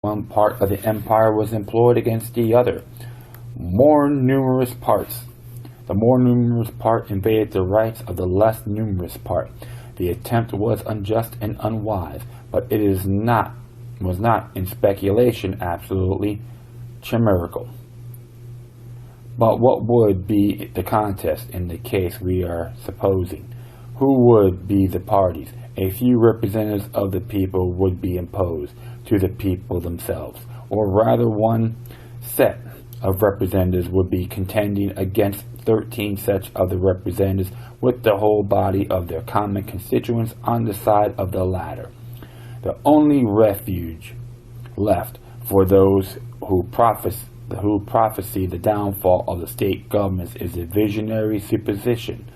one part of the empire was employed against the other. More numerous parts. The more numerous part invaded the rights of the less numerous part. The attempt was unjust and unwise, but it was not in speculation absolutely chimerical. But what would be the contest in the case we are supposing? Who would be the parties? A few representatives of the people would be imposed to the people themselves, or rather one set of representatives would be contending against 13 sets of the representatives with the whole body of their common constituents on the side of the latter. The only refuge left for those who prophesy the downfall of the state governments is a visionary supposition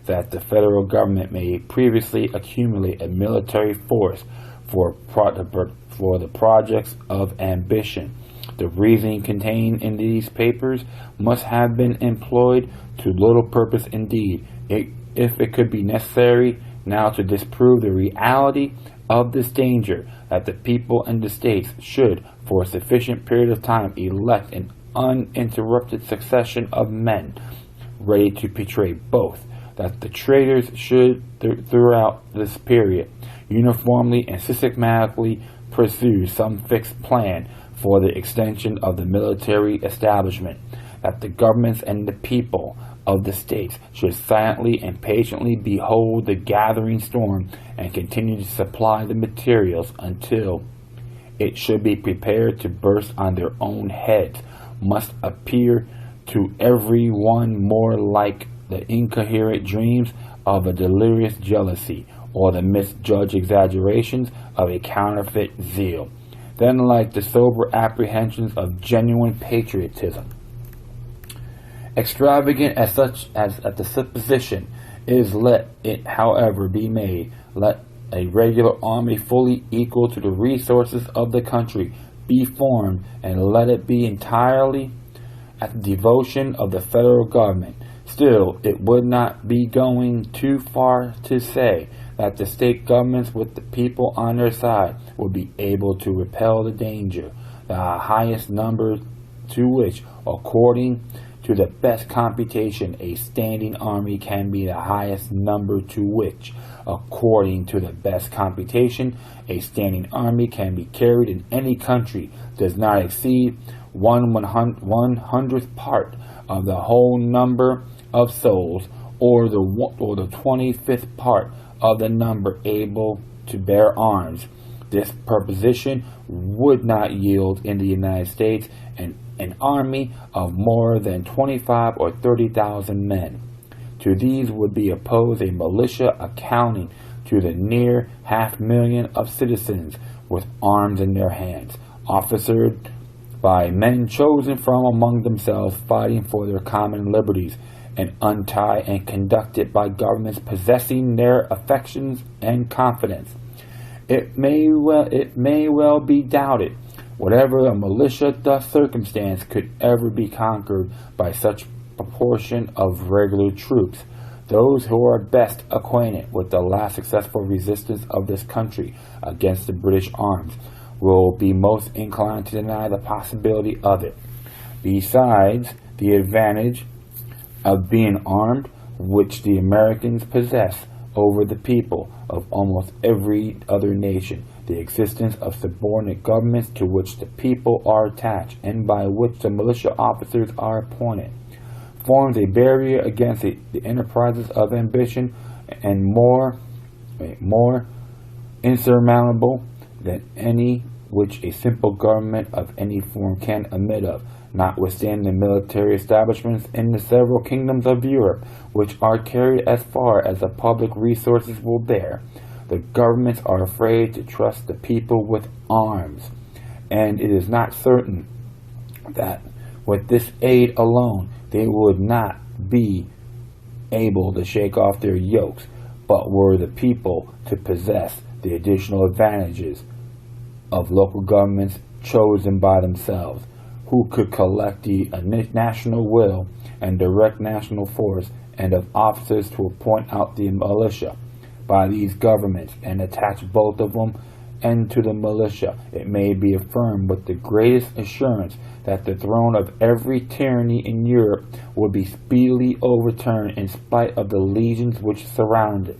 that the federal government may previously accumulate a military force for the projects of ambition. The reasoning contained in these papers must have been employed to little purpose indeed, if it could be necessary now to disprove the reality of this danger, that the people and the states should, for a sufficient period of time, elect an uninterrupted succession of men ready to betray both, that the traitors should, throughout this period, uniformly and systematically pursue some fixed plan for the extension of the military establishment, that the governments and the people of the states should silently and patiently behold the gathering storm and continue to supply the materials until it should be prepared to burst on their own heads, must appear to every one more like the incoherent dreams of a delirious jealousy or the misjudged exaggerations of a counterfeit zeal, than like the sober apprehensions of genuine patriotism. Extravagant as such as at the supposition is, let it however be made, let a regular army fully equal to the resources of the country be formed, and let it be entirely at the devotion of the federal government. Still, it would not be going too far to say that the state governments with the people on their side would be able to repel the danger, the highest number to which, according to the best computation, a standing army can be the highest number to which, according to the best computation, a standing army can be carried in any country, does not exceed 1/100th part of the whole number of souls, or the 25th part of the number able to bear arms. This proposition would not yield in the United States an army of more than 25 or 30,000 men. To these would be opposed a militia amounting to the near 500,000 of citizens with arms in their hands, officered by men chosen from among themselves, fighting for their common liberties, and untied and conducted by governments possessing their affections and confidence. It may well be doubted whatever a militia thus circumstanced could ever be conquered by such proportion of regular troops. Those who are best acquainted with the last successful resistance of this country against the British arms will be most inclined to deny the possibility of it. Besides the advantage of being armed, which the Americans possess over the people of almost every other nation, the existence of subordinate governments to which the people are attached and by which the militia officers are appointed, forms a barrier against the enterprises of ambition, and more insurmountable than any which a simple government of any form can admit of, notwithstanding the military establishments in the several kingdoms of Europe, which are carried as far as the public resources will bear. The governments are afraid to trust the people with arms, and it is not certain that with this aid alone they would not be able to shake off their yokes, but were the people to possess the additional advantages of local governments chosen by themselves, who could collect the national will and direct national force, and of officers to appoint out the militia by these governments and attach both of them and to the militia. It may be affirmed with the greatest assurance that the throne of every tyranny in Europe will be speedily overturned in spite of the legions which surround it.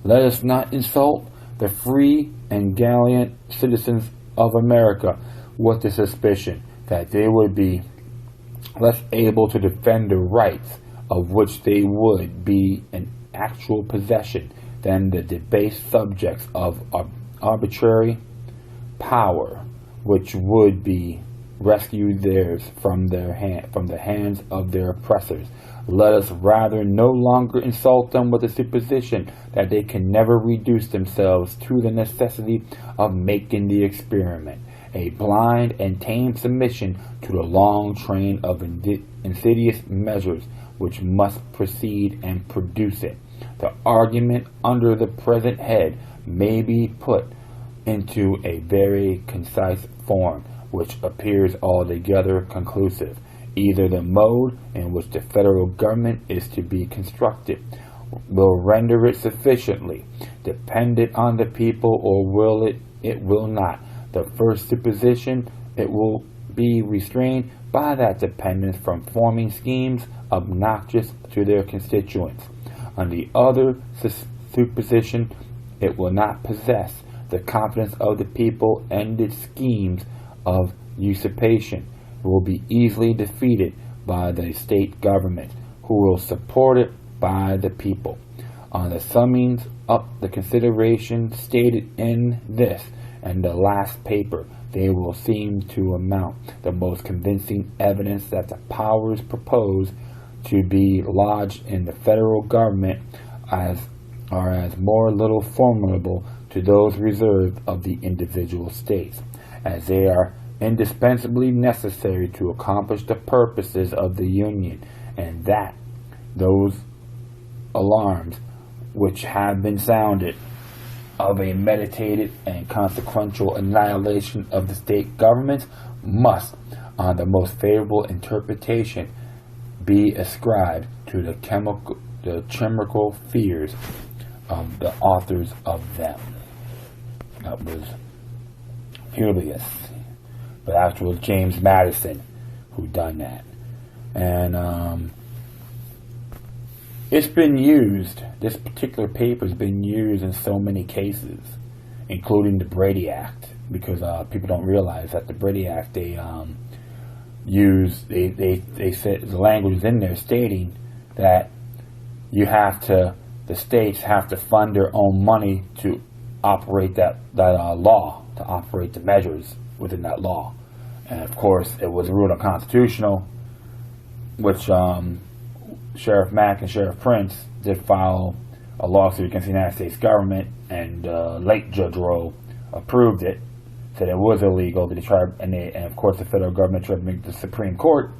Let us not insult the free and gallant citizens of America with the suspicion that they would be less able to defend the rights of which they would be in actual possession than the debased subjects of arbitrary power, which would be rescued theirs from the hands of their oppressors. Let us rather no longer insult them with the supposition that they can never reduce themselves to the necessity of making the experiment, a blind and tame submission to the long train of insidious measures which must precede and produce it. The argument under the present head may be put into a very concise form, which appears altogether conclusive. Either the mode in which the federal government is to be constructed will render it sufficiently dependent on the people, or it will not. The first supposition, it will be restrained by that dependence from forming schemes obnoxious to their constituents. On the other supposition, it will not possess the confidence of the people, and its schemes of usurpation will be easily defeated by the state government, who will support it by the people. On the summing up the consideration stated in this and the last paper, they will seem to amount the most convincing evidence that the powers proposed to be lodged in the federal government are as more little formidable to those reserved of the individual states, as they are indispensably necessary to accomplish the purposes of the Union, and that those alarms which have been sounded of a meditated and consequential annihilation of the state governments must, on the most favorable interpretation, be ascribed to the chemical fears of the authors of them. That was Federalist, but that was James Madison who done that. And it's been used, this particular paper has been used in so many cases, including the Brady Act, because people don't realize that the Brady Act, they said the language is in there stating that the states have to fund their own money to operate that law, to operate the measures within that law. And of course, it was ruled unconstitutional, which Sheriff Mack and Sheriff Prince did file a lawsuit against the United States government, and late Judge Roe approved it, said it was illegal. And of course the federal government tried to make the Supreme Court,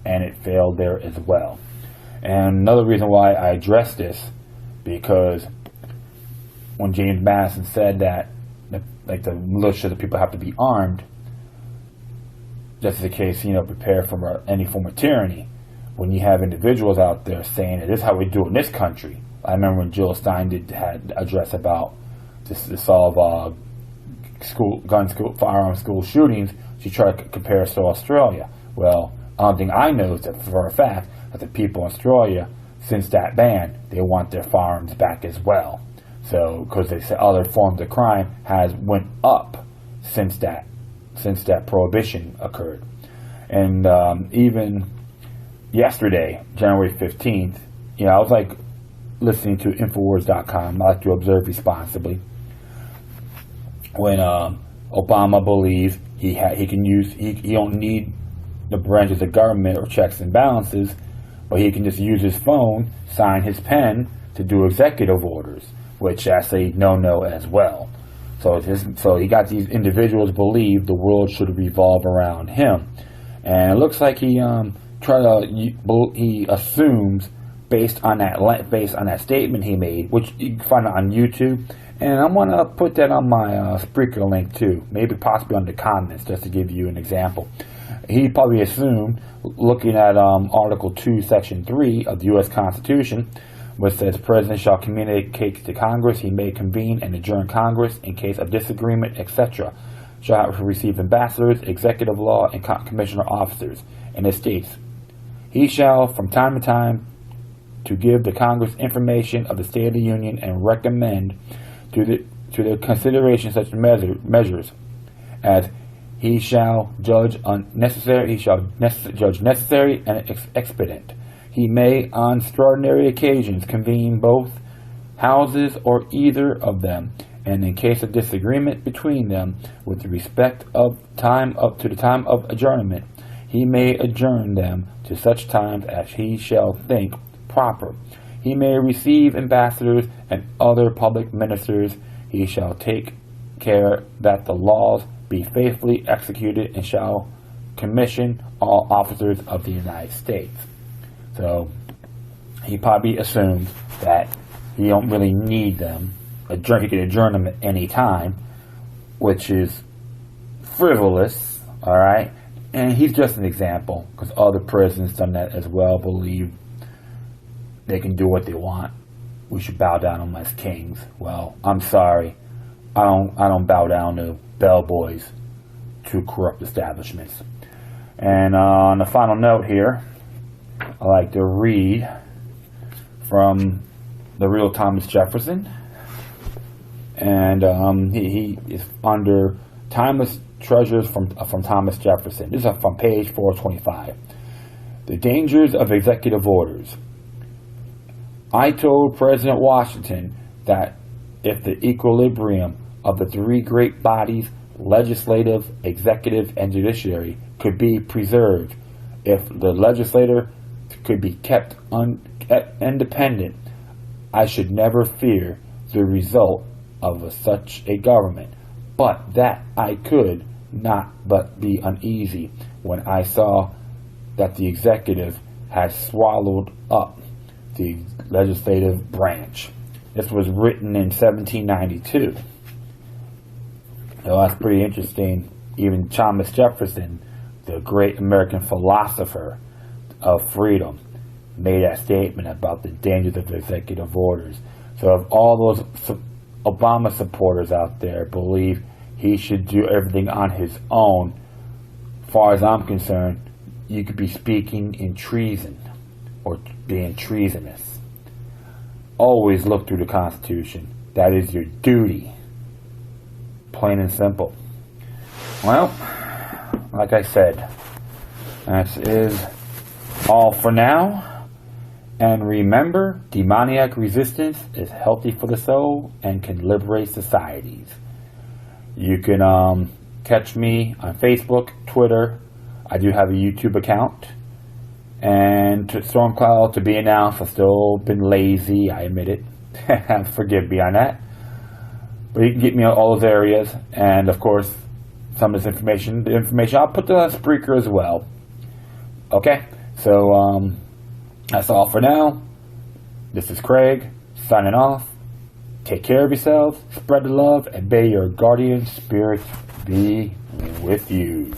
and it failed there as well. And another reason why I address this, because when James Madison said that the militia, the people have to be armed, just in case, prepare for any form of tyranny. When you have individuals out there saying that this is how we do it in this country. I remember when Jill Stein had address about to solve firearms school shootings, she tried to compare us to Australia. Well, one thing I know is that for a fact that the people in Australia, since that ban, they want their firearms back as well. So, because they say other forms of crime has went up since that prohibition occurred. And even yesterday, January 15th, I was like listening to Infowars.com. I like to observe responsibly. When Obama believes he don't need the branches of government or checks and balances, but he can just use his phone, sign his pen to do executive orders, which that's a no-no as well. So he got these individuals believe the world should revolve around him, and it looks like he assumes based on that statement he made, which you can find on YouTube, and I'm gonna put that on my Spreaker link too, maybe possibly on the comments, just to give you an example. He probably assumed, looking at Article 2, Section 3 of the U.S. Constitution, which says President shall communicate to Congress. He may convene and adjourn Congress in case of disagreement, etc. Shall receive ambassadors, executive law, and commissioner officers. And it states, he shall from time to time to give the Congress information of the State of the Union and recommend to their consideration such measures as he shall judge necessary. He shall judge necessary and expedient. He may, on extraordinary occasions, convene both houses or either of them, and in case of disagreement between them, with respect of time up to the time of adjournment, he may adjourn them to such times as he shall think proper. He may receive ambassadors and other public ministers. He shall take care that the laws be faithfully executed, and shall commission all officers of the United States. So he probably assumes that he don't really need them. He can adjourn them at any time, which is frivolous, all right? And he's just an example, because other presidents done that as well, believe they can do what they want. We should bow down to them as kings. Well, I'm sorry. I don't bow down to bellboys, to corrupt establishments. And on the final note here, I like to read from the real Thomas Jefferson. And he is under Timeless Treasures from Thomas Jefferson. This is from page 425. The dangers of executive orders. I told President Washington that if the equilibrium of the three great bodies, legislative, executive, and judiciary, could be preserved, if the legislature could be kept independent, I should never fear the result of such a government, but that I could not but be uneasy when I saw that the executive had swallowed up the legislative branch. This was written in 1792. So that's pretty interesting. Even Thomas Jefferson, the great American philosopher of freedom, made that statement about the dangers of executive orders. So if all those Obama supporters out there believe he should do everything on his own, as far as I'm concerned, you could be speaking in treason or being treasonous. Always look through the Constitution. That is your duty. Plain and simple. Well, like I said, that is all for now. And remember, demoniac resistance is healthy for the soul and can liberate societies. You can catch me on Facebook, Twitter. I do have a YouTube account. And to StormCloud, to be announced. I've still been lazy, I admit it. Forgive me on that. But you can get me on all those areas. And of course, some of this information, I'll put the Spreaker as well. Okay? So, that's all for now. This is Craig, signing off. Take care of yourselves, spread the love, and may your guardian spirit be with you.